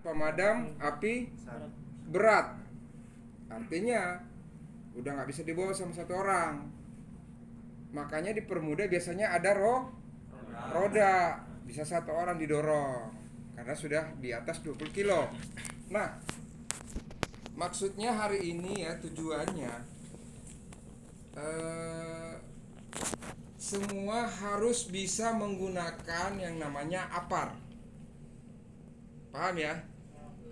pemadam api berat. Artinya udah nggak bisa dibawa sama satu orang. Makanya dipermudah biasanya ada roda. Bisa satu orang didorong karena sudah di atas 20 kilo. Nah, maksudnya hari ini ya tujuannya semua harus bisa menggunakan yang namanya APAR. Paham ya?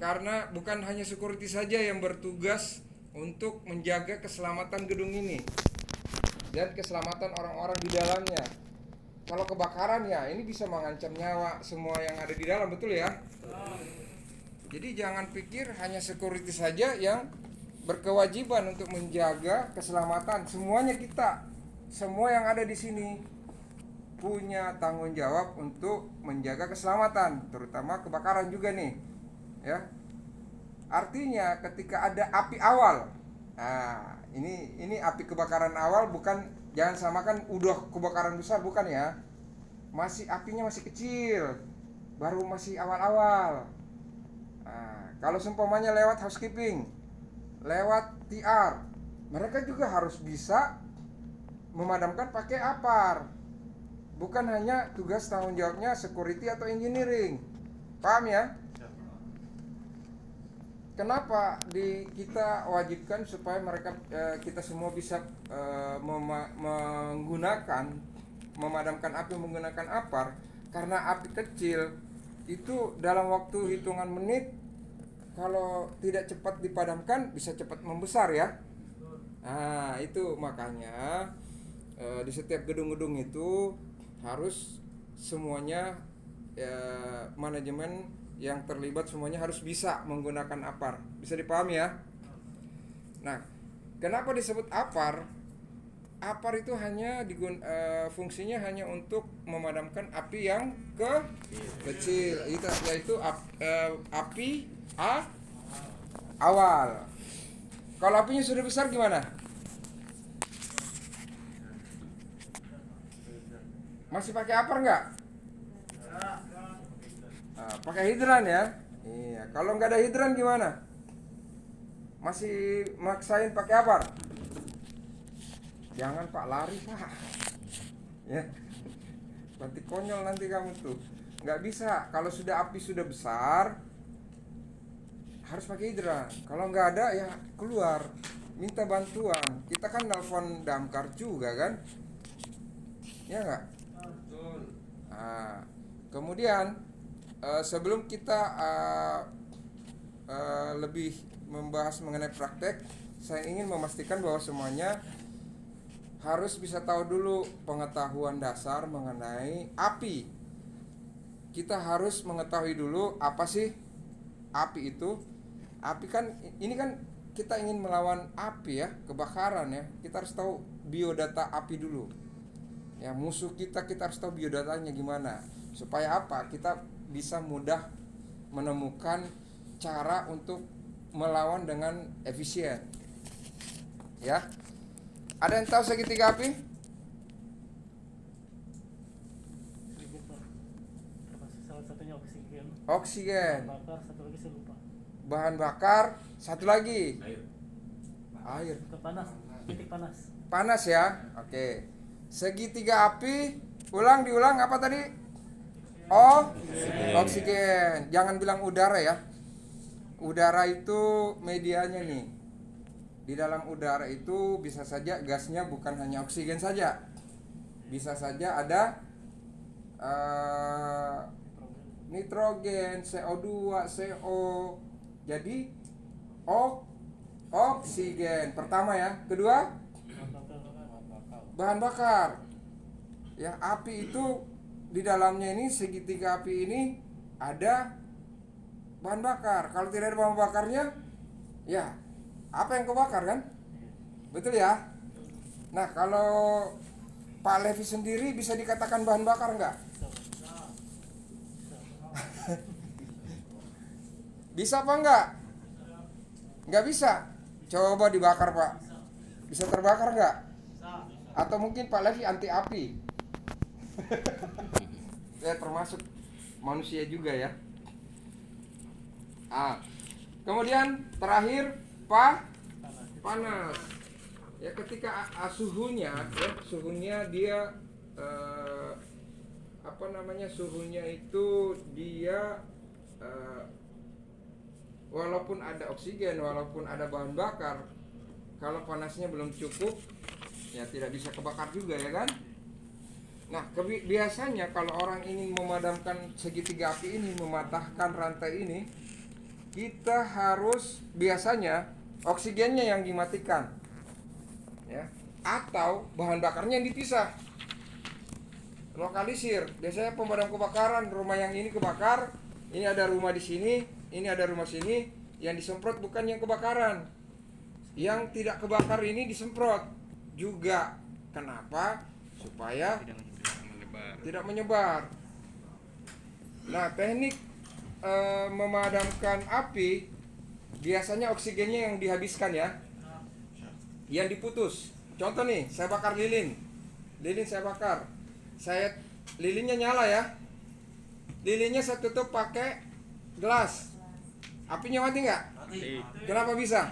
Karena bukan hanya security saja yang bertugas untuk menjaga keselamatan gedung ini dan keselamatan orang-orang di dalamnya. Kalau kebakaran ya ini bisa mengancam nyawa semua yang ada di dalam, betul ya? Jadi jangan pikir hanya security saja yang berkewajiban untuk menjaga keselamatan. Semuanya kita, semua yang ada di sini punya tanggung jawab untuk menjaga keselamatan, terutama kebakaran juga nih, ya. Artinya ketika ada api awal, nah ini api kebakaran awal, bukan jangan samakan udah kebakaran besar, bukan ya. Masih apinya masih kecil, baru masih awal-awal. Nah, kalau seumpamanya lewat housekeeping, lewat TR, mereka juga harus bisa memadamkan pakai APAR. Bukan hanya tugas tanggung jawabnya security atau engineering. Paham ya? Kenapa kita wajibkan supaya mereka kita semua bisa memadamkan api menggunakan APAR? Karena api kecil itu dalam waktu hitungan menit, kalau tidak cepat dipadamkan bisa cepat membesar ya. Nah itu makanya di setiap gedung-gedung itu harus semuanya manajemen yang terlibat semuanya harus bisa menggunakan APAR. Bisa dipahami ya? Nah, kenapa disebut APAR? APAR itu hanya fungsinya hanya untuk memadamkan api yang kecil, yaitu api awal. Kalau apinya sudah besar gimana? Masih pakai APAR nggak? Pakai hidran ya. Iya. Kalau nggak ada hidran gimana? Masih maksain pakai APAR? Jangan Pak, lari Pak. Ya. Nanti konyol nanti kamu tuh. Nggak bisa. Kalau sudah api sudah besar, harus pakai hidran. Kalau nggak ada ya keluar, minta bantuan. Kita kan nelpon damkar juga kan? Ya nggak? Nah, kemudian sebelum kita lebih membahas mengenai praktek, saya ingin memastikan bahwa semuanya harus bisa tahu dulu pengetahuan dasar mengenai api. Kita harus mengetahui dulu apa sih api itu. Api kan, ini kan kita ingin melawan api ya, kebakaran ya. Kita harus tahu biodata api dulu. Ya, musuh kita harus tahu biodatanya gimana. Supaya apa? Kita bisa mudah menemukan cara untuk melawan dengan efisien. Ya. Ada yang tahu segitiga api? Salah satunya oksigen. Oksigen. Bahan bakar, satu lagi saya lupa. Bahan bakar, satu lagi. Air. Panas, titik panas. Panas ya. Oke. Segitiga api, diulang apa tadi? Oksigen. Jangan bilang udara ya. Udara itu medianya nih. Di dalam udara itu bisa saja gasnya bukan hanya oksigen saja. Bisa saja ada nitrogen, CO2, CO. Jadi oksigen pertama ya. Kedua, bahan bakar. Ya, api itu di dalamnya ini, segitiga api ini ada bahan bakar. Kalau tidak ada bahan bakarnya, ya apa yang kebakar kan? Betul ya? Nah, kalau Pak Levi sendiri bisa dikatakan bahan bakar enggak? Bisa apa enggak? Enggak bisa. Coba dibakar Pak. Bisa terbakar enggak? Atau mungkin Pak Levi anti api? Ya termasuk manusia juga ya. A. Kemudian terakhir panas. Ya, ketika suhunya dia suhunya itu dia walaupun ada oksigen, walaupun ada bahan bakar, kalau panasnya belum cukup ya tidak bisa kebakar juga, ya kan? Nah, biasanya kalau orang ingin memadamkan segitiga api ini, mematahkan rantai ini, kita harus biasanya oksigennya yang dimatikan, ya, atau bahan bakarnya yang dipisah. Lokalisir. Biasanya pemadam kebakaran, rumah yang ini kebakar, ini ada rumah di sini, ini ada rumah sini, yang disemprot bukan yang kebakaran. Yang tidak kebakar ini disemprot juga. Kenapa? Supaya tidak menyebar. Nah, teknik memadamkan api biasanya oksigennya yang dihabiskan, ya, yang diputus. Contoh nih, saya bakar lilin saya bakar, lilinnya nyala, ya, lilinnya saya tutup pakai gelas, apinya mati nggak? Mati. Kenapa bisa?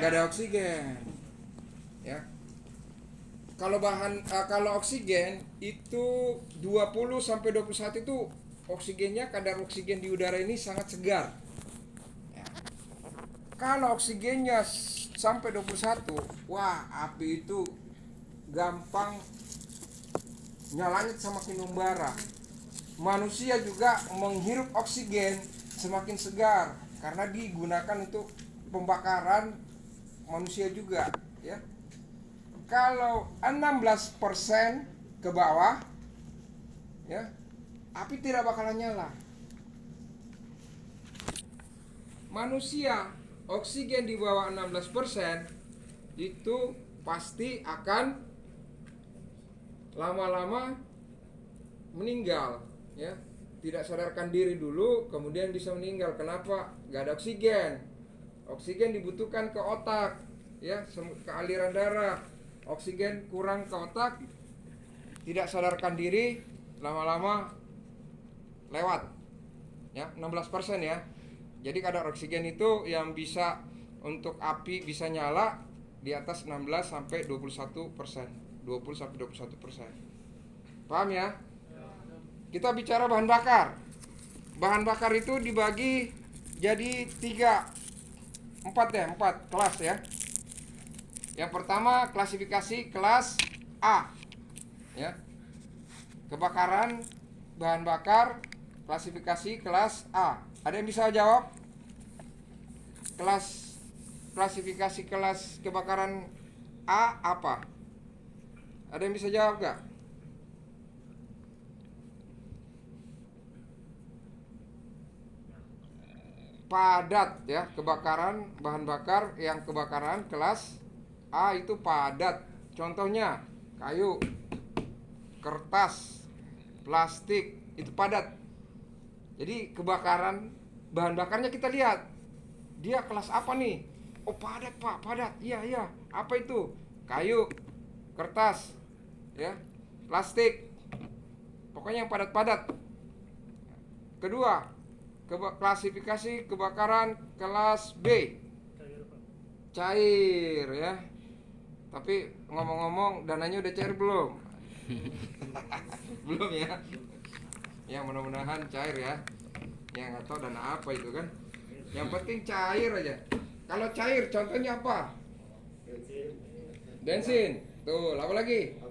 Nggak ada oksigen, ya. Kalau oksigen itu 20 sampai 21 itu oksigennya, kadar oksigen di udara ini sangat segar. Ya. Kalau oksigennya sampai 21, wah, api itu gampang nyalanya semakin membara. Manusia juga menghirup oksigen semakin segar karena digunakan untuk pembakaran manusia juga, ya. Kalau 16% ke bawah, ya, api tidak bakalan nyala. Manusia oksigen di bawah 16% itu pasti akan lama-lama meninggal, ya. Tidak sadarkan diri dulu, kemudian bisa meninggal. Kenapa? Gak ada oksigen. Oksigen dibutuhkan ke otak, ya, ke aliran darah. Oksigen kurang ke otak, tidak sadarkan diri, lama-lama lewat, ya, 16%, ya. Jadi kadar oksigen itu yang bisa untuk api bisa nyala di atas 16 sampai 21%, 20 sampai 21%. Paham, ya? Kita bicara bahan bakar. Bahan bakar itu dibagi jadi 4 kelas, ya. Yang pertama klasifikasi kelas A, ya. Kebakaran bahan bakar klasifikasi kelas A. Ada yang bisa jawab? Klasifikasi kelas kebakaran A apa? Ada yang bisa jawab gak? Padat, ya. Kebakaran bahan bakar yang kebakaran kelas A itu padat. Contohnya kayu, kertas, plastik, itu padat. Jadi kebakaran bahan bakarnya kita lihat, dia kelas apa nih? Oh, padat, Pak, padat. Iya. Apa itu? Kayu, kertas, ya, plastik. Pokoknya yang padat-padat. Kedua, klasifikasi kebakaran kelas B. Cair, ya. Tapi ngomong-ngomong, dananya udah cair belum? Belum, ya. Ya, mudah-mudahan cair, ya. Ya, nggak tahu dana apa itu kan. Yang penting cair aja. Kalau cair contohnya apa? Bensin. Tuh, apa lagi?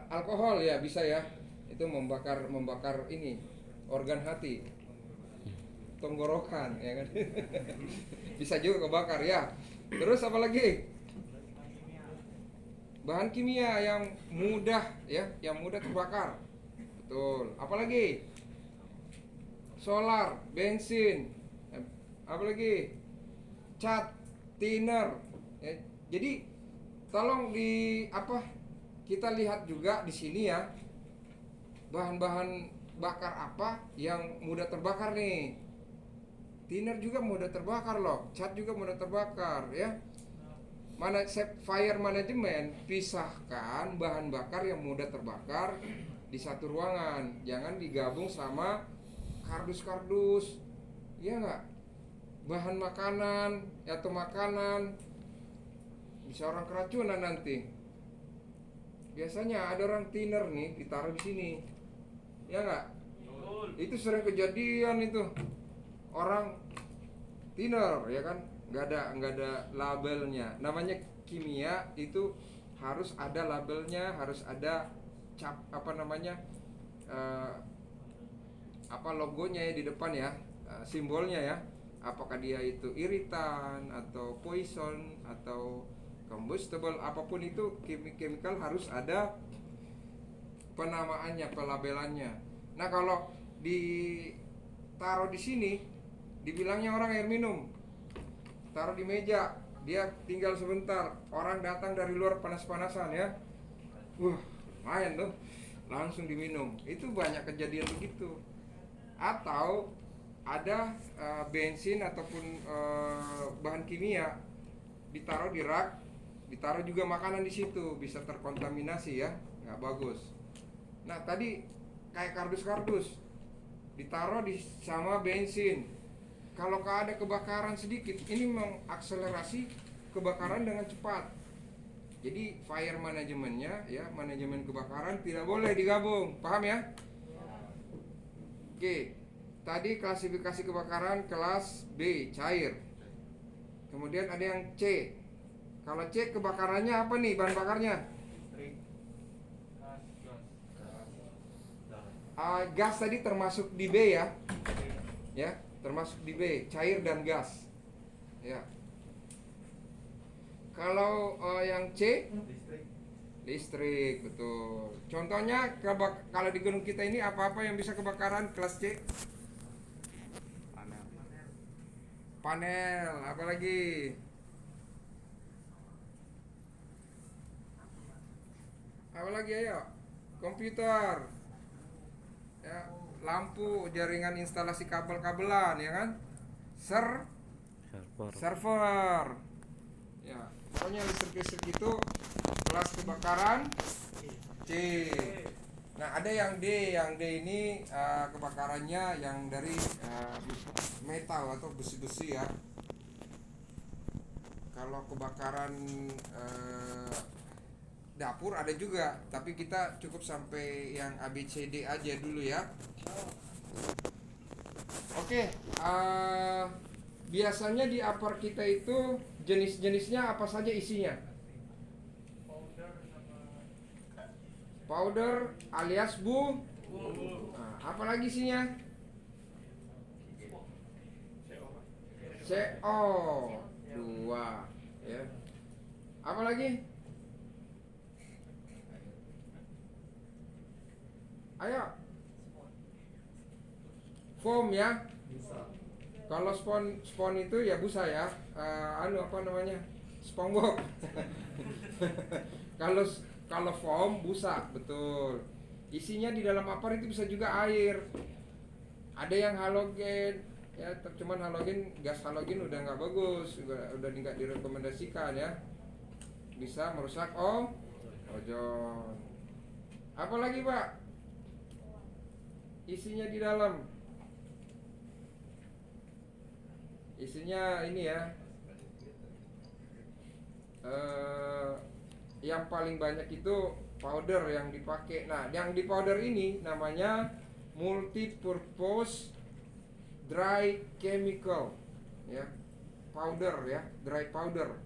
Alkohol, ya, bisa, ya. Itu membakar ini organ hati, tenggorokan, ya kan. Bisa juga kebakar, ya. Terus apa lagi? Bahan kimia yang mudah, ya, yang mudah terbakar. Betul. Apalagi? Solar, bensin. Apalagi? Cat, thinner. Ya, jadi tolong kita lihat juga di sini, ya. Bahan-bahan bakar apa yang mudah terbakar nih? Thinner juga mudah terbakar loh. Cat juga mudah terbakar, ya. Fire management, pisahkan bahan bakar yang mudah terbakar di satu ruangan, jangan digabung sama kardus-kardus, ya nggak? Bahan makanan atau makanan bisa orang keracunan nanti. Biasanya ada orang thinner nih ditaruh di sini, ya nggak? Itu sering kejadian itu, orang thinner ya kan, nggak ada labelnya. Namanya kimia itu harus ada labelnya, harus ada cap logonya ya di depan ya, simbolnya ya. Apakah dia itu iritan atau poison atau combustible, apapun itu chemical harus ada penamaannya, pelabelannya. Nah, kalau ditaruh di sini dibilangnya orang air minum, taruh di meja, dia tinggal sebentar, orang datang dari luar panas-panasan ya, main tuh, langsung diminum. Itu banyak kejadian begitu. Atau ada bensin ataupun bahan kimia ditaruh di rak, ditaruh juga makanan di situ, bisa terkontaminasi ya, nggak bagus. Nah, tadi kayak kardus-kardus ditaruh di sama bensin. Kalau ada kebakaran sedikit, ini mengakselerasi kebakaran dengan cepat. Jadi fire manajemennya ya, manajemen kebakaran tidak boleh digabung, paham ya? Oke. Tadi klasifikasi kebakaran kelas B, cair. Kemudian ada yang C. Kalau C, kebakarannya apa nih bahan bakarnya? Gas tadi termasuk di B ya. Ya, termasuk di B, cair dan gas. Ya. Kalau yang C, listrik, betul. Contohnya kalau di gunung kita ini apa-apa yang bisa kebakaran kelas C? Panel, apalagi? Apalagi ayo? Komputer. Ya, lampu, jaringan instalasi kabel-kabelan ya kan? Server. Ya, pokoknya listrik itu kelas kebakaran C. Nah, ada yang D. Yang D ini kebakarannya yang dari metal atau besi-besi ya. Kalau kebakaran dapur ada juga, tapi kita cukup sampai yang ABCD aja dulu ya. Oke, biasanya di apar kita itu jenis-jenisnya apa saja isinya? Powder alias nah, apa lagi isinya? CO2 ya. Apa lagi? Ayo. Foam ya. Kalau spon itu ya busa ya. Apa namanya? SpongeBob. Kalau foam busa, betul. Isinya di dalam apar itu bisa juga air. Ada yang halogen, ya cuman gas halogen udah nggak bagus, udah nggak direkomendasikan ya. Bisa merusak ozon. Apalagi Pak? Isinya di dalam. Isinya ini ya. Yang paling banyak itu powder yang dipakai. Nah, yang di powder ini namanya multi-purpose dry chemical ya. Powder ya, dry powder.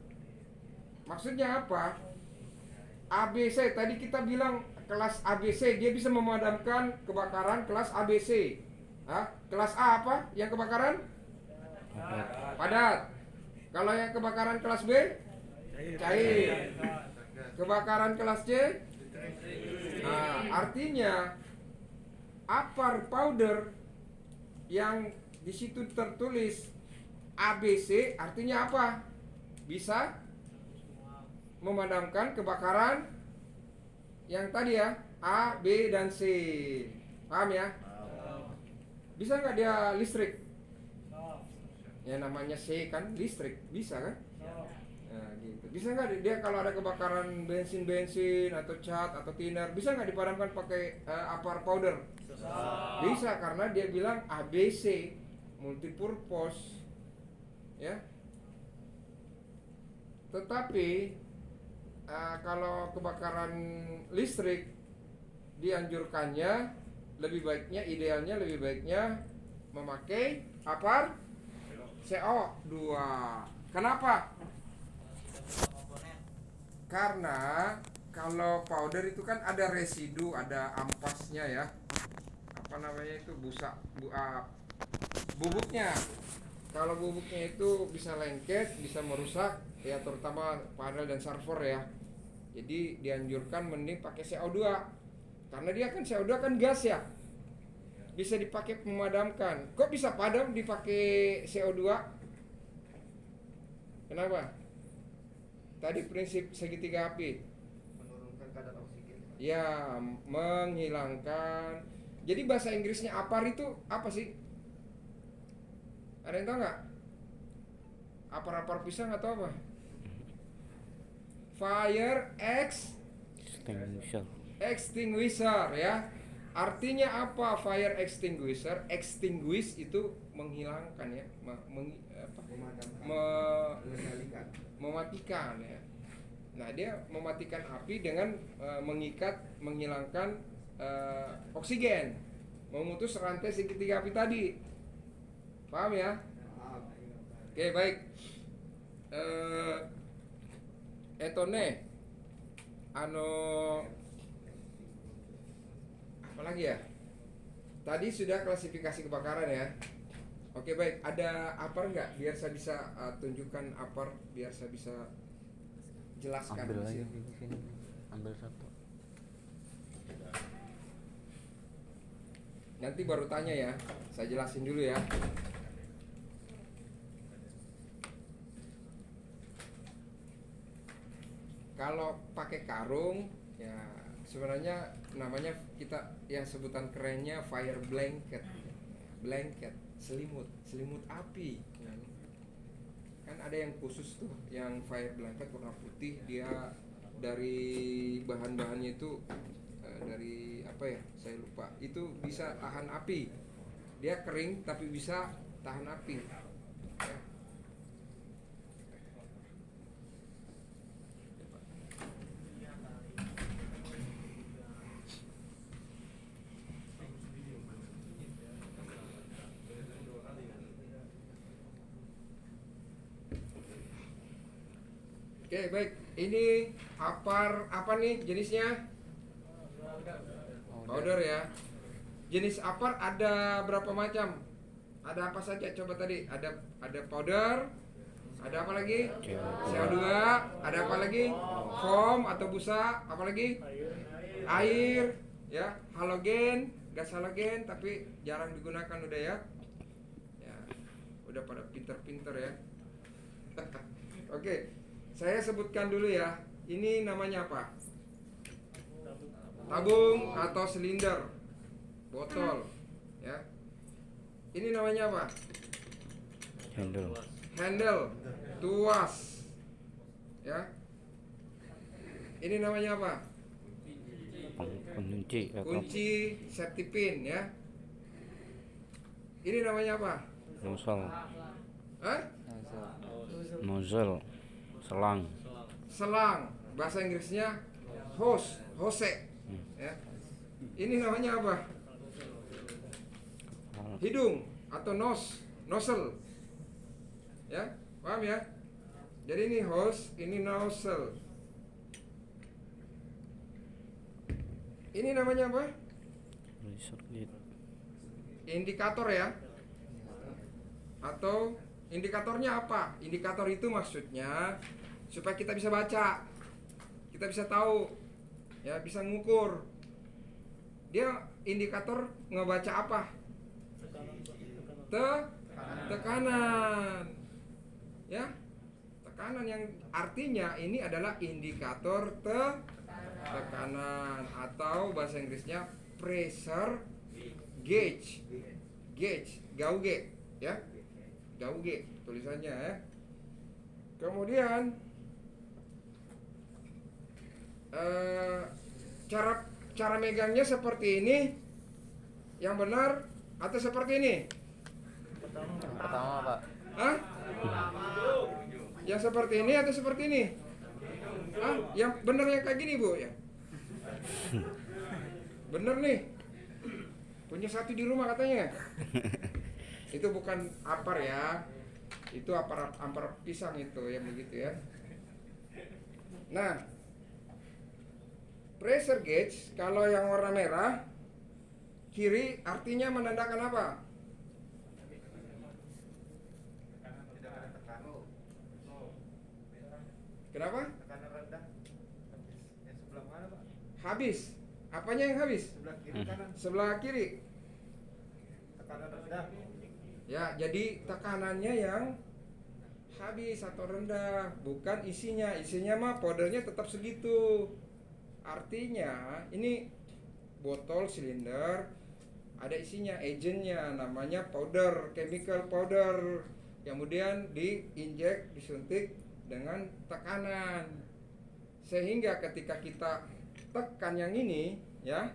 Maksudnya apa? ABC, tadi kita bilang kelas ABC, dia bisa memadamkan kebakaran kelas ABC. Kelas A apa? Yang kebakaran? Padat. Kalau yang kebakaran kelas B? Cair. Kebakaran kelas C? Nah, artinya apar powder yang di situ tertulis ABC artinya apa? Bisa memadamkan kebakaran yang tadi ya, A, B, dan C. Paham ya? Bisa nggak dia listrik? Ya namanya C kan listrik, bisa kan? Nah, gitu. Bisa nggak dia kalau ada kebakaran bensin atau cat atau thinner, bisa nggak dipadamkan pakai apar powder? Bisa, karena dia bilang ABC multipurpose, ya. Tetapi kalau kebakaran listrik, dianjurkannya idealnya lebih baiknya memakai apar CO2. Kenapa? Karena kalau powder itu kan ada residu, ada ampasnya ya. Apa namanya itu, bubuknya. Kalau bubuknya itu bisa lengket, bisa merusak ya, terutama panel dan server ya. Jadi dianjurkan mending pakai CO2. Karena dia kan CO2 kan gas ya. Bisa dipakai memadamkan. Kok bisa padam dipakai CO2? Kenapa? Tadi prinsip segitiga api. Menurunkan kadar oksigen. Ya, menghilangkan. Jadi bahasa Inggrisnya apar itu apa sih? Ada yang tahu nggak? Apar-apar pisang atau apa? Fire extinguisher ya. Artinya apa fire extinguisher? Extinguish itu menghilangkan ya, mematikan ya. Nah, dia mematikan api dengan menghilangkan oksigen, memutus rantai segitiga api tadi. Paham ya? Oke, baik. Etone apa lagi ya? Tadi sudah klasifikasi kebakaran ya. Oke, baik. Ada apar nggak? Biar saya bisa tunjukkan apar, biar saya bisa jelaskan. Ambil di aja sini. di sini. Ambil satu. Nanti baru tanya ya. Saya jelasin dulu ya. Kalau pakai karung ya sebenarnya namanya kita yang sebutan kerennya fire blanket. Blanket, selimut api. Kan ada yang khusus tuh, yang fire blanket warna putih, dia dari bahan-bahannya itu dari apa ya? Saya lupa. Itu bisa tahan api. Dia kering tapi bisa tahan api. Ya. Oke, baik. Ini apa nih jenisnya? Powder ya. Jenis apar ada berapa macam? Ada apa saja? Coba tadi ada powder, ada apa lagi? CO2, ada apa lagi? Foam atau busa, apa lagi? Air, ya, halogen, gas halogen, tapi jarang digunakan udah ya. Ya, udah pada pinter-pinter ya. Oke. Saya sebutkan dulu ya. Ini namanya apa? Tabung atau silinder, botol, ya. Ini namanya apa? Handle, tuas, ya. Ini namanya apa? Kunci safety pin, ya. Ini namanya apa? Nozzle, selang, bahasa Inggrisnya hose, ya. Ini namanya apa? Hidung atau nozzle, ya, paham ya? Jadi ini hose, ini nozzle. Ini namanya apa? Indikator ya. Atau indikatornya apa? Indikator itu maksudnya supaya kita bisa baca, kita bisa tahu, ya, bisa ngukur. Dia indikator ngebaca apa? Tekanan, ya, tekanan yang artinya ini adalah indikator tekanan atau bahasa Inggrisnya pressure gauge, gauge, ya, gauge tulisannya ya. Kemudian cara megangnya seperti ini yang benar atau seperti ini? Pertama Pak. Hah? Yang seperti ini atau seperti ini? Hah? Yang bener yang kayak gini Bu ya? Bener nih. Punya satu di rumah katanya. Itu bukan apar ya. Itu ampar pisang itu yang begitu ya. Nah, pressure gauge kalau yang warna merah kiri artinya menandakan apa? Tidak ada tekanan. Kenapa? Tekanan rendah. Yang sebelah mana, Pak? Habis. Apanya yang habis? Sebelah kiri kanan. Sebelah kiri. Tekanan rendah. Ya, jadi tekanannya yang habis atau rendah, bukan isinya. Isinya mah powdernya tetap segitu. Artinya ini botol silinder ada isinya, agentnya namanya powder, chemical powder. Kemudian diinjek, disuntik dengan tekanan. Sehingga ketika kita tekan yang ini, ya,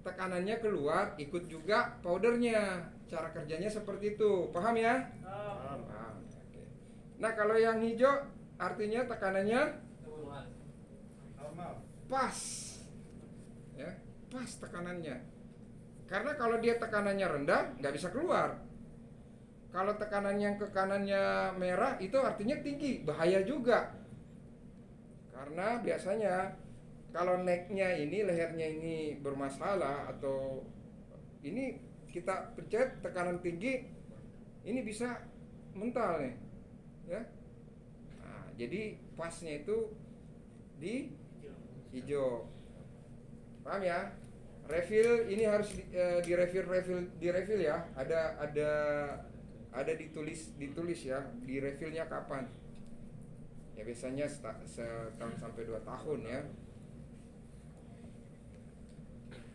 tekanannya keluar, ikut juga powdernya. Cara kerjanya seperti itu, paham ya? Paham. Oke. Nah, kalau yang hijau artinya tekanannya Normal. pas, ya, pas tekanannya. Karena kalau dia tekanannya rendah, nggak bisa keluar. Kalau tekanannya ke kanannya merah, itu artinya tinggi, bahaya juga. Karena biasanya kalau necknya ini, lehernya ini bermasalah atau ini kita pencet tekanan tinggi, ini bisa mental nih, ya. Nah, jadi pasnya itu di hijau, paham ya? Refill ini harus di refill ya. Ada ditulis ya, di refillnya kapan? Ya biasanya setahun sampai 2 tahun ya.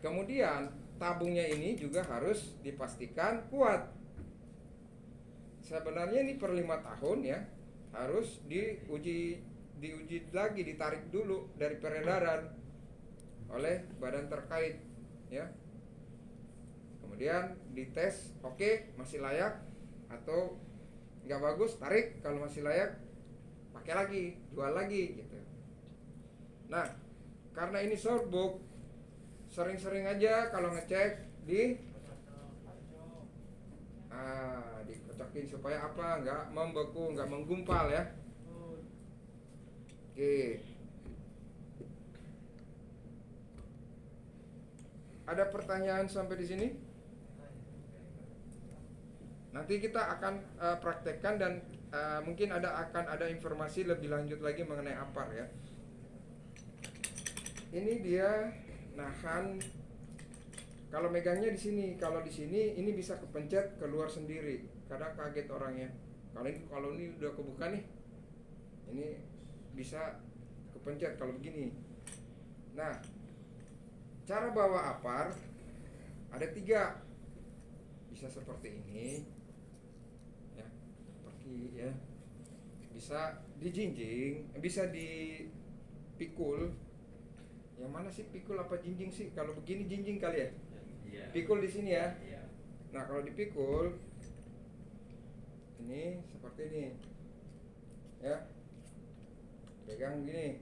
Kemudian tabungnya ini juga harus dipastikan kuat. Sebenarnya ini per 5 tahun ya, harus diuji lagi, ditarik dulu dari peredaran oleh badan terkait ya. Kemudian dites, oke, masih layak atau nggak bagus, tarik. Kalau masih layak, pakai lagi, jual lagi gitu. Nah, karena ini shortbook, sering-sering aja kalau ngecek dikocokin supaya apa, nggak membeku, nggak menggumpal ya. Oke. Ada pertanyaan sampai di sini? Nanti kita akan praktekkan dan mungkin akan ada informasi lebih lanjut lagi mengenai apar ya. Ini dia nahan. Kalau megangnya di sini, kalau di sini ini bisa kepencet keluar sendiri. Kadang kaget orangnya. Kalau ini udah kebuka nih, ini bisa kepencet kalau begini. Nah, cara bawa apar ada 3. Bisa seperti ini, ya, seperti ya. Bisa dijinjing, bisa dipikul. Yang mana sih pikul apa jinjing sih? Kalau begini jinjing kali ya. Pikul di sini ya. Nah, kalau dipikul ini seperti ini, ya. Pegang gini,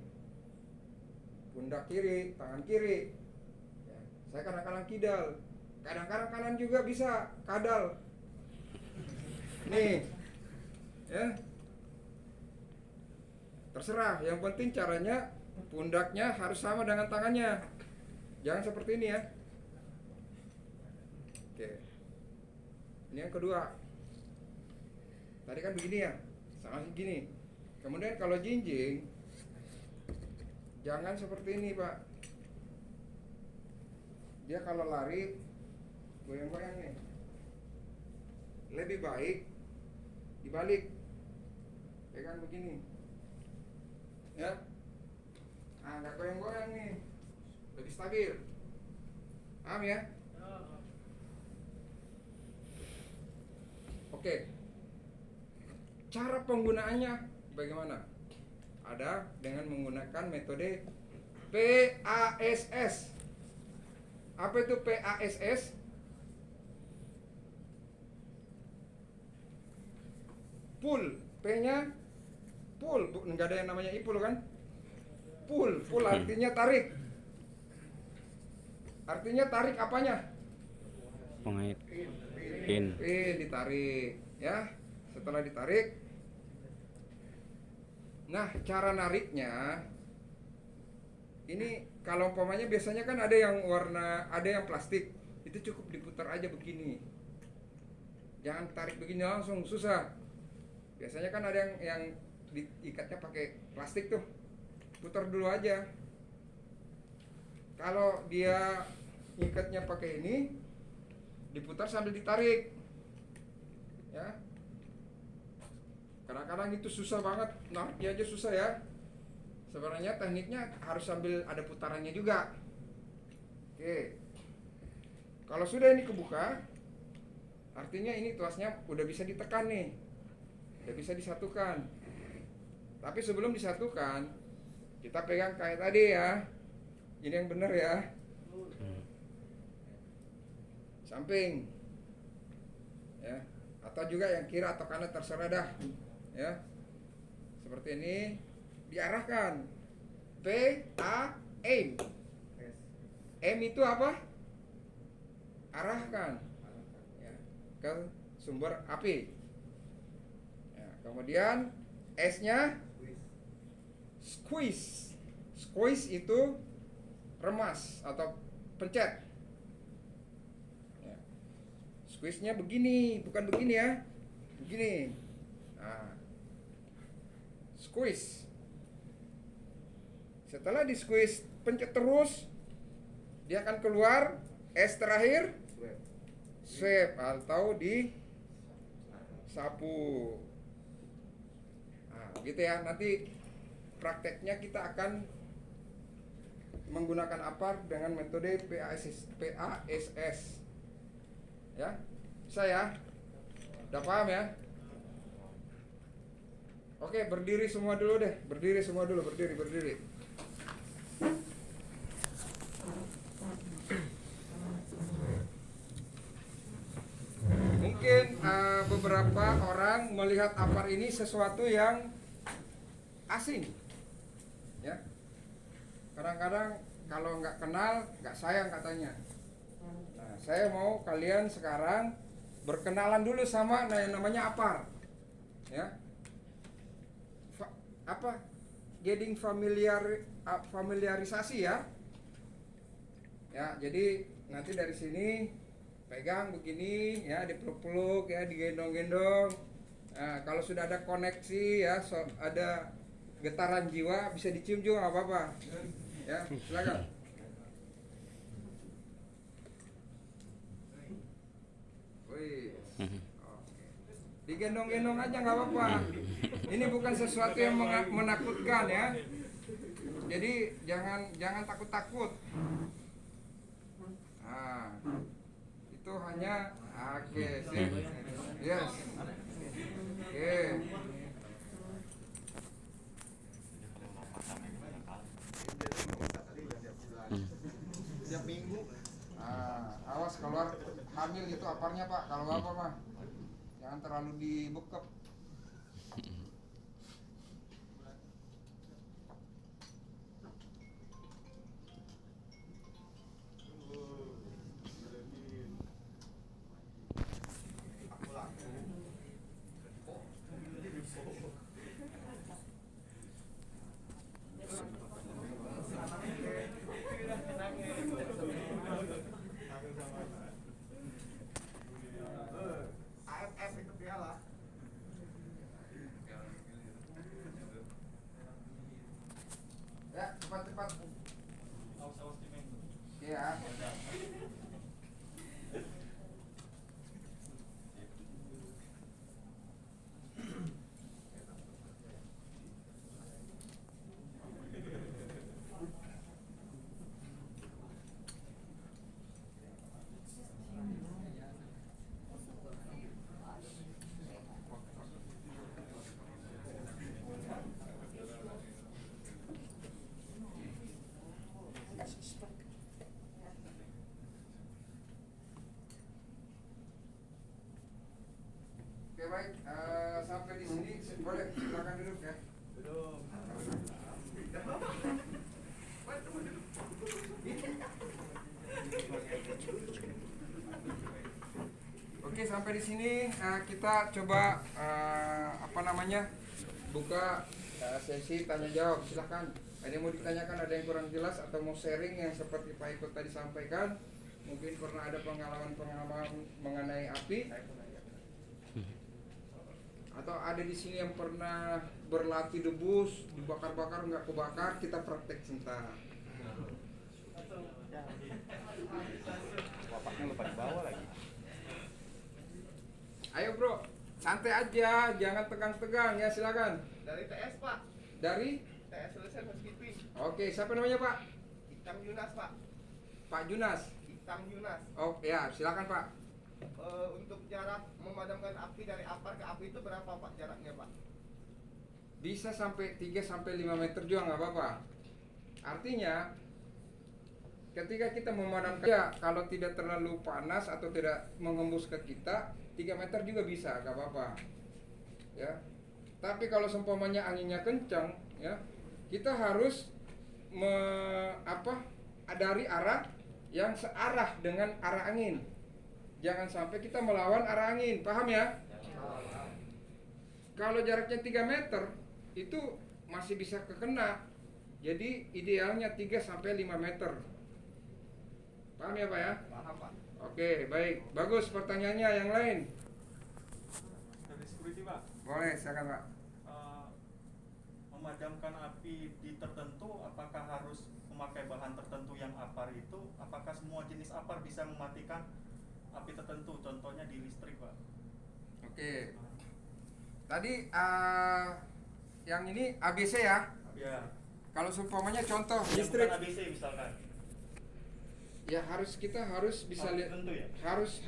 pundak kiri, tangan kiri. Ya. Saya kadang-kadang kidal, kadang-kadang kanan juga bisa kadal. Nih, ya. Terserah. Yang penting caranya pundaknya harus sama dengan tangannya. Jangan seperti ini ya. Oke. Ini yang kedua. Tadi kan begini ya, sama gini. Kemudian kalau jinjing, jangan seperti ini Pak. Dia kalau lari goyang-goyang nih. Lebih baik dibalik, pegang begini, ya. Nah, nggak goyang-goyang nih, lebih stabil. Paham ya? Oke. Cara penggunaannya bagaimana? Ada dengan menggunakan metode PASS. Apa itu PASS? Pull, P-nya pull, nggak ada yang namanya ipul kan? Pull artinya tarik. Artinya tarik apanya? Pengait. Pin. Ditarik, ya. Setelah ditarik, nah cara nariknya ini kalau umpamanya biasanya kan ada yang warna, ada yang plastik, itu cukup diputar aja begini. Jangan tarik begini langsung, susah. Biasanya kan ada yang diikatnya pakai plastik tuh, putar dulu aja. Kalau dia ikatnya pakai ini, diputar sambil ditarik, ya. Kadang-kadang itu susah banget, nariknya aja susah ya. Sebenarnya tekniknya harus sambil ada putarannya juga. Oke. Kalau sudah ini kebuka, artinya ini tuasnya udah bisa ditekan nih, udah bisa disatukan. Tapi sebelum disatukan, kita pegang kayak tadi ya. Ini yang benar ya. Samping, ya. Atau juga yang kiri atau kanan terserah dah, ya. Seperti ini, diarahkan. P A M. M itu apa? Arahkan, ya, ke sumber api. Ya, kemudian S-nya squeeze. Squeeze itu remas atau pencet. Ya. Squeeze-nya begini, bukan begini ya. Begini. Nah. Squeeze. Setelah di squeeze, pencet terus, dia akan keluar. S terakhir sweep atau di sapu. Nah, gitu ya. Nanti prakteknya kita akan menggunakan apar dengan metode PASS. Ya, bisa ya? Udah paham ya? Oke, berdiri semua dulu deh. Berdiri semua dulu, berdiri. Mungkin beberapa orang melihat apar ini sesuatu yang asing, ya. Kadang-kadang kalau nggak kenal, nggak sayang katanya. Nah, saya mau kalian sekarang berkenalan dulu sama yang namanya apar, ya. Getting familiarisasi ya. Ya, jadi nanti dari sini pegang begini ya, dipeluk-peluk ya, digendong-gendong. Nah, kalau sudah ada koneksi ya, ada getaran jiwa, bisa dicium juga nggak apa-apa. Ya, silakan. Wih. Digendong-gendong aja nggak apa-apa. Ini bukan sesuatu yang menakutkan ya. Jadi jangan takut-takut. Nah, itu hanya oke, sip. Yes. Oke. Setiap minggu. Awas keluar hamil itu aparnya Pak. Kalau apa mah jangan terlalu dibekep. AFF itu piala. Ya, cepat-cepat. Ya. Oke baik, sampai di Boleh, silakan duduk ya. Oke, sampai di sini kita coba buka sesi tanya jawab. Silahkan. Ada yang mau ditanyakan, ada yang kurang jelas atau mau sharing yang seperti Pak Iko tadi sampaikan. Mungkin pernah ada pengalaman mengenai api. Atau ada di sini yang pernah berlatih debus, dibakar-bakar nggak kebakar, kita praktek sebentar. Bapaknya lupa dibawa lagi. Ayo bro, santai aja, jangan tegang-tegang ya, silakan. Dari TS Pak. Dari? TS Selesai Housekeeping. Oke, siapa namanya Pak? Hitam Yunas Pak. Pak Junas. Hitam Yunas. Oh ya, silakan Pak. Untuk jarak memadamkan api dari apar ke api itu berapa Pak jaraknya Pak? Bisa sampai 3 sampai 5 meter juga nggak apa-apa. Artinya ketika kita memadamkan, ya kalau tidak terlalu panas atau tidak mengembus ke kita, 3 meter juga bisa, nggak apa-apa. Ya. Tapi kalau seumpamanya anginnya kencang, ya, kita harus dari arah yang searah dengan arah angin. Jangan sampai kita melawan arah angin, paham ya? Kalau jaraknya 3 meter itu masih bisa kekena. Jadi idealnya 3 sampai 5 meter. Paham ya Pak ya? Paham Pak. Oke, baik. Bagus pertanyaannya yang lain. Dari security Pak, Boleh, silakan Pak. memadamkan api di tertentu, apakah harus memakai bahan tertentu yang apar itu? Apakah semua jenis apar bisa mematikan api tertentu? Contohnya di listrik Pak. Oke. Tadi yang ini ABC ya. Ya. Kalau seumpamanya contoh Yang listrik, bukan ABC misalkan. ya kita harus bisa Api lihat. tertentu ya.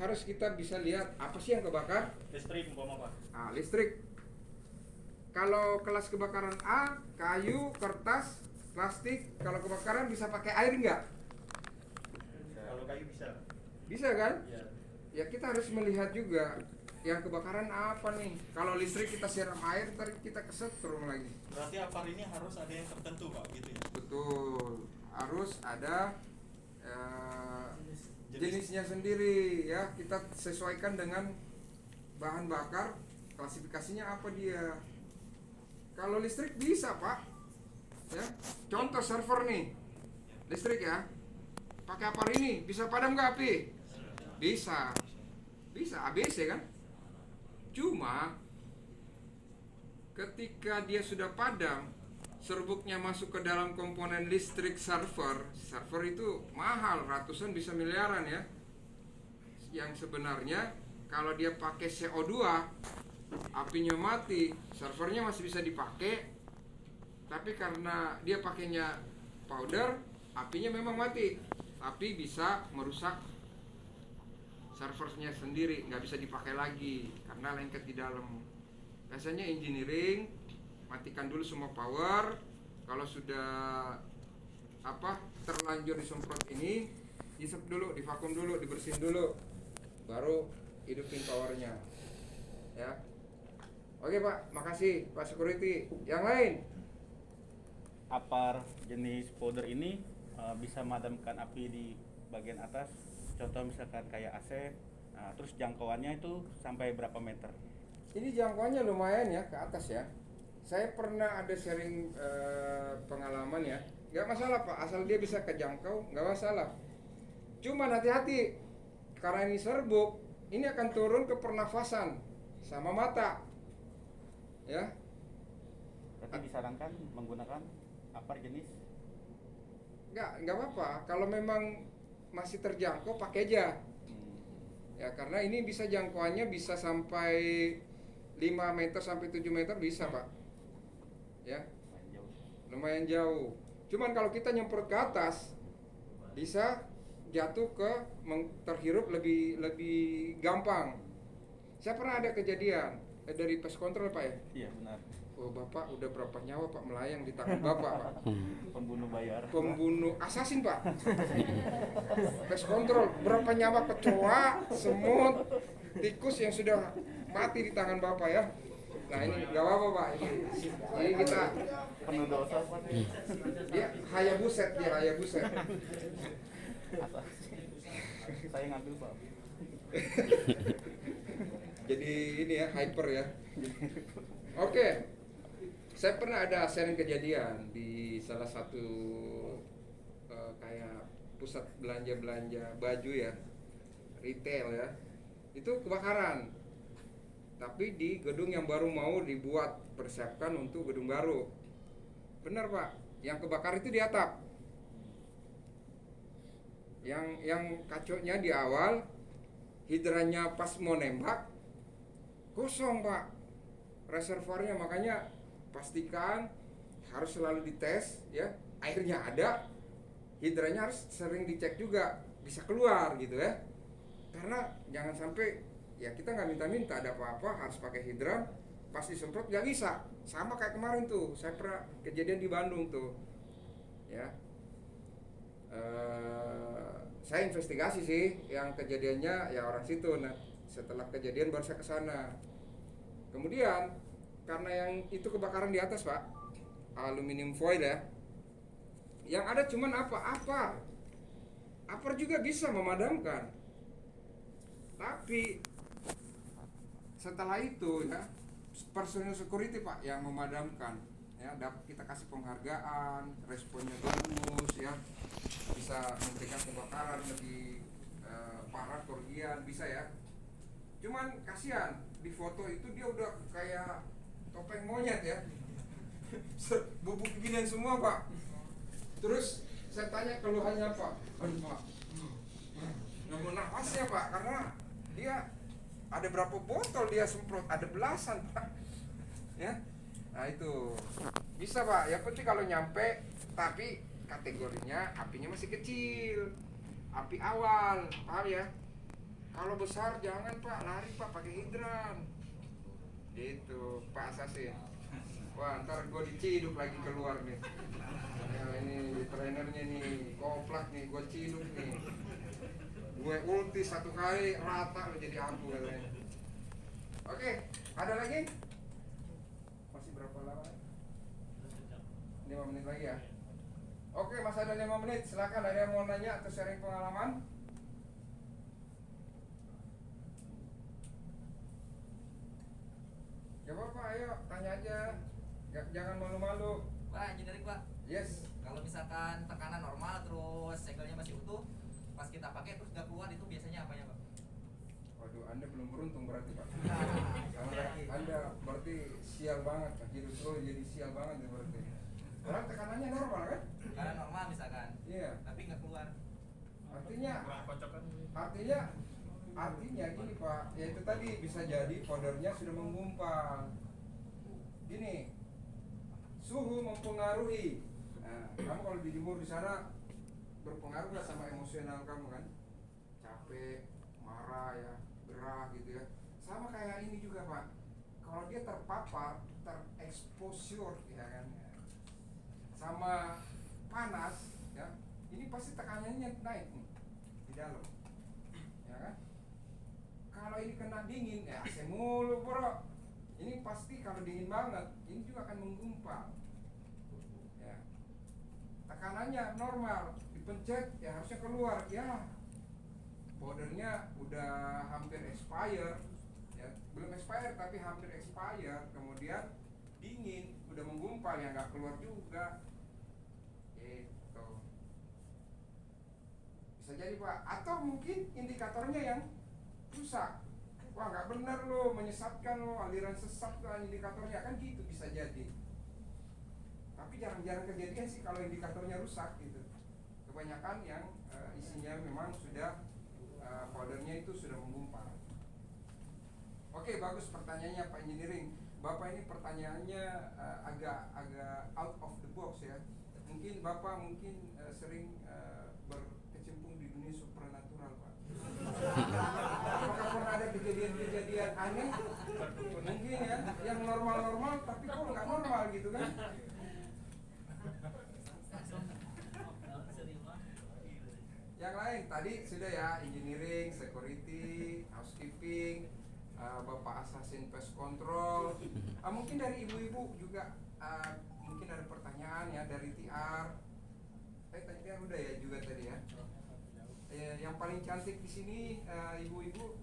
Harus kita bisa lihat apa sih yang kebakar. Listrik umpama Pak. Nah, listrik. Kalau kelas kebakaran A, kayu, kertas, plastik. Kalau kebakaran bisa pakai air nggak? Kalau kayu bisa. Bisa kan? Ya. Ya kita harus melihat juga yang kebakaran apa nih. Kalau listrik kita siram air, ntar kita kesetrum lagi. Berarti apar ini harus ada yang tertentu Pak, gitu ya. Betul. Harus ada jenisnya sendiri ya. Kita sesuaikan dengan bahan bakar, klasifikasinya apa dia. Kalau listrik bisa Pak ya. Contoh server nih, listrik ya, pakai apar ini bisa padam nggak api? Bisa ABC kan. Cuma ketika dia sudah padam, serbuknya masuk ke dalam komponen listrik server itu mahal, ratusan bisa miliaran ya. Yang sebenarnya kalau dia pakai CO2, apinya mati, servernya masih bisa dipakai. Tapi karena dia pakainya powder, apinya memang mati, tapi bisa merusak servernya sendiri, nggak bisa dipakai lagi karena lengket di dalam. Biasanya engineering matikan dulu semua power. Kalau sudah terlanjur disemprot ini, diisep dulu, divakum dulu, dibersihin dulu, baru hidupin powernya ya. Oke Pak, makasih Pak Security. Yang lain? Apar jenis powder ini bisa memadamkan api di bagian atas. Contoh misalkan kayak AC. Nah, terus jangkauannya itu sampai berapa meter? Ini jangkauannya lumayan ya, ke atas ya. Saya pernah ada sharing pengalaman ya. Gak masalah Pak, asal dia bisa kejangkau, gak masalah. Cuma hati-hati, karena ini serbuk, ini akan turun ke pernafasan sama mata ya. Berarti disarankan menggunakan apar jenis? Nggak apa-apa. Kalau memang masih terjangkau pakai aja. Ya karena ini bisa jangkauannya bisa sampai 5 meter sampai 7 meter bisa Pak. Ya. Lumayan jauh. Cuman kalau kita nyemprot ke atas bisa jatuh ke terhirup lebih gampang. Saya pernah ada kejadian dari pest control Pak ya. Iya benar. Oh Bapak udah berapa nyawa Pak melayang di tangan Bapak Pak. Pembunuh bayar. Pembunuh assassin Pak. Pest control berapa nyawa kecoa, semut, tikus yang sudah mati di tangan Bapak ya. Nah ini gak apa-apa Pak, ini kita Penuh dosa Pak. dia Hayabuset, dia Hayabuset. Saya ngambil Pak. Jadi ini ya hyper ya. Oke, saya pernah ada sharing kejadian di salah satu kayak pusat belanja baju ya, retail ya. Itu kebakaran. Tapi di gedung yang baru mau dibuat, persiapkan untuk gedung baru. Benar Pak, yang kebakar itu di atap. Yang kacaunya di awal, hidrannya pas mau nembak kosong Pak reservoirnya, makanya pastikan harus selalu dites ya, airnya ada, hidranya harus sering dicek juga, bisa keluar gitu ya, karena jangan sampai ya kita nggak minta ada apa-apa harus pakai hidran, pas disemprot nggak bisa, sama kayak kemarin tuh saya pernah kejadian di Bandung tuh ya. Saya investigasi sih yang kejadiannya ya orang situ. Nah setelah kejadian baru saya ke sana. Kemudian karena yang itu kebakaran di atas Pak, aluminium foil ya, yang ada cuman apar juga bisa memadamkan. Tapi setelah itu ya personil security Pak yang memadamkan ya, kita kasih penghargaan, responnya bagus ya, bisa memberikan kebakaran lebih parah, kerugian bisa ya. Cuman kasihan di foto itu dia udah kayak topeng monyet ya, bubuk ginian semua Pak. Terus saya tanya keluhannya apa? Aduh Pak, nggak mau nafasnya Pak, karena dia ada berapa botol dia semprot, ada belasan Pak ya. Nah itu bisa Pak, yang penting kalau nyampe, tapi kategorinya apinya masih kecil, api awal, paham ya? Kalau besar jangan Pak, lari Pak pakai hidran. Gitu Pak Asasin. Wah ntar gue diciduk lagi keluar nih. Ya, ini trainernya nih, koplak nih, gue ciduk nih. Gue ulti satu kali rata lo jadi abu katanya. Oke, ada lagi? Masih berapa lama? 5 menit lagi ya. Oke, masih ada 5 menit. Silakan ada yang mau nanya atau sharing pengalaman? Gak apa-apa, ayo tanya aja. Jangan malu-malu. Pak, engineering Pak. Yes. Kalau misalkan tekanan normal terus segelnya masih utuh, pas kita pakai terus nggak keluar, itu biasanya apa ya Pak? Waduh, Anda belum beruntung berarti Pak. Nah, Anda berarti sial banget, Pak. Hidup lo jadi sial banget ya berarti. Orang tekanannya normal kan? tekanan normal misalkan, Iya. tapi nggak keluar. Artinya Kurang kocokan. artinya gini Pak, ya itu tadi bisa jadi powdernya sudah menggumpal. Gini, suhu mempengaruhi. Nah, kamu kalau dijemur di sana berpengaruh nggak sama emosional kamu kan? Capek, marah ya, gerah gitu ya. Sama kayak ini juga Pak. Kalau dia terpapar, terexposure ya kan, sama panas ya, ini pasti tekanannya naik nih di dalam, ya kan? Kalau ini kena dingin, ya AC mulu bro. Ini pasti kalau dingin banget, ini juga akan menggumpal. Ya. Tekanannya normal, dipencet ya harusnya keluar. Ya, powdernya udah hampir expire, ya belum expire tapi hampir expire. Kemudian dingin, udah menggumpal ya nggak keluar juga. Gitu. Bisa jadi Pak, atau mungkin indikatornya yang rusak. Wah nggak benar lo, menyesatkan lo, aliran sesat kan indikatornya, kan gitu bisa jadi. Tapi jarang-jarang kejadian sih kalau indikatornya rusak gitu. Kebanyakan yang isinya memang sudah powdernya itu sudah menggumpal. Oke, bagus pertanyaannya Pak Engineering. Bapak ini pertanyaannya agak out of the box ya. Mungkin Bapak sering berkecimpung di dunia supernatural Pak. Apakah pernah ada kejadian-kejadian aneh? Mungkin ya, yang normal-normal tapi kok nggak normal gitu kan? Yang lain tadi sudah ya, engineering, security, housekeeping, Bapak assassin pest control. mungkin dari ibu-ibu juga mungkin ada pertanyaan ya dari TR. Tanya udah ya juga tadi ya. Yang paling cantik di sini ibu-ibu,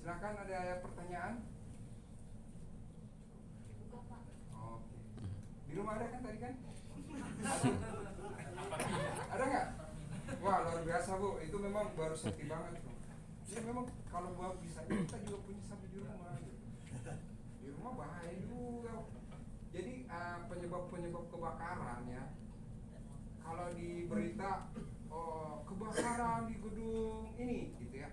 silakan ada pertanyaan. Oke. Di rumah ada kan tadi kan? Ada nggak? Wah luar biasa Bu, itu memang baru sakti banget tuh. Ya memang kalau gua bisa kita juga punya sapi di rumah. Gitu. Di rumah bahaya juga. Jadi penyebab kebakaran ya. Kalau di berita kebakaran di gedung ini gitu ya,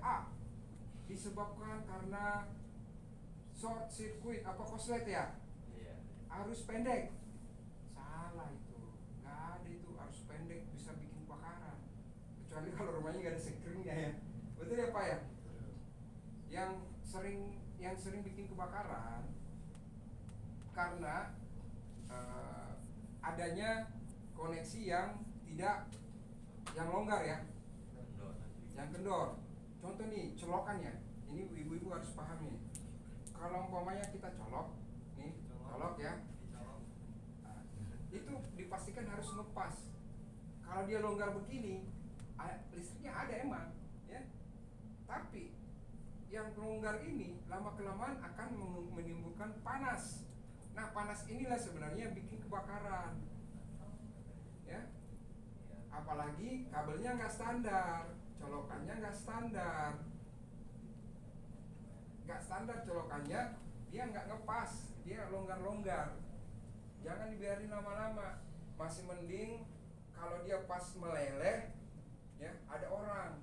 disebabkan karena short circuit korslet ya, arus pendek. Salah itu, nggak ada itu arus pendek bisa bikin kebakaran, kecuali kalau rumahnya nggak ada sekringnya ya. Betul ya Pak ya? Yang sering bikin kebakaran karena adanya koneksi yang longgar ya, yang kendor. Contoh nih colokannya, ini ibu-ibu harus paham nih. Kalau umpamanya kita colok ya, itu dipastikan harus ngepas. Kalau dia longgar begini, listriknya ada emang, ya. Tapi yang longgar ini lama kelamaan akan menimbulkan panas. Nah panas inilah sebenarnya yang bikin kebakaran, ya. Apalagi kabelnya nggak standar, colokannya nggak standar colokannya, dia nggak ngepas, dia longgar-longgar. Jangan dibiarin lama-lama. Masih mending kalau dia pas meleleh, ya ada orang,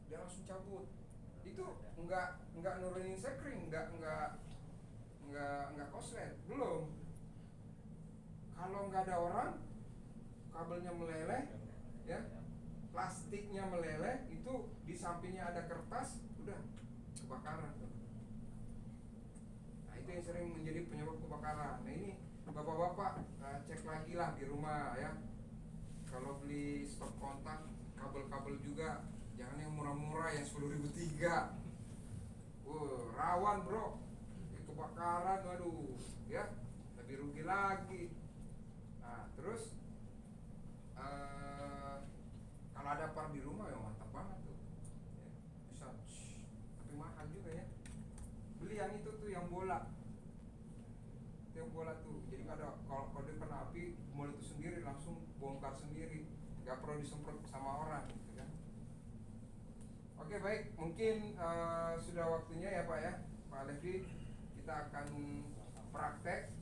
dia langsung cabut. Itu nggak nurunin sekring, nggak korslet, belum. Kalau nggak ada orang, kabelnya meleleh, ya, plastiknya meleleh, itu di sampingnya ada kertas, udah kebakaran. Nah itu yang sering menjadi penyebab kebakaran. Nah ini bapak-bapak cek lagi lah di rumah ya. Kalau beli stop kontak, kabel-kabel juga jangan yang murah-murah yang 10.003. Rawan bro, kebakaran, waduh, ya lebih rugi lagi. Nah terus kalau ada par di rumah ya mantap banget tuh, ya, bisa, tapi mahal juga ya. Beli yang itu tuh yang bola tuh. Jadi kalau dia kena api, bola itu sendiri langsung bongkar sendiri, nggak perlu disemprot sama orang, gitu kan. Oke baik, mungkin sudah waktunya ya Pak ya, Pak Levi, kita akan praktek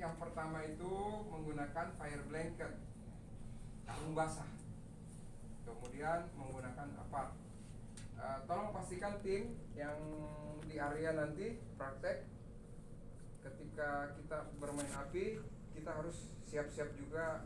yang pertama itu menggunakan fire blanket, karung basah, kemudian menggunakan apar. Tolong pastikan tim yang di area nanti praktek, ketika kita bermain api kita harus siap-siap juga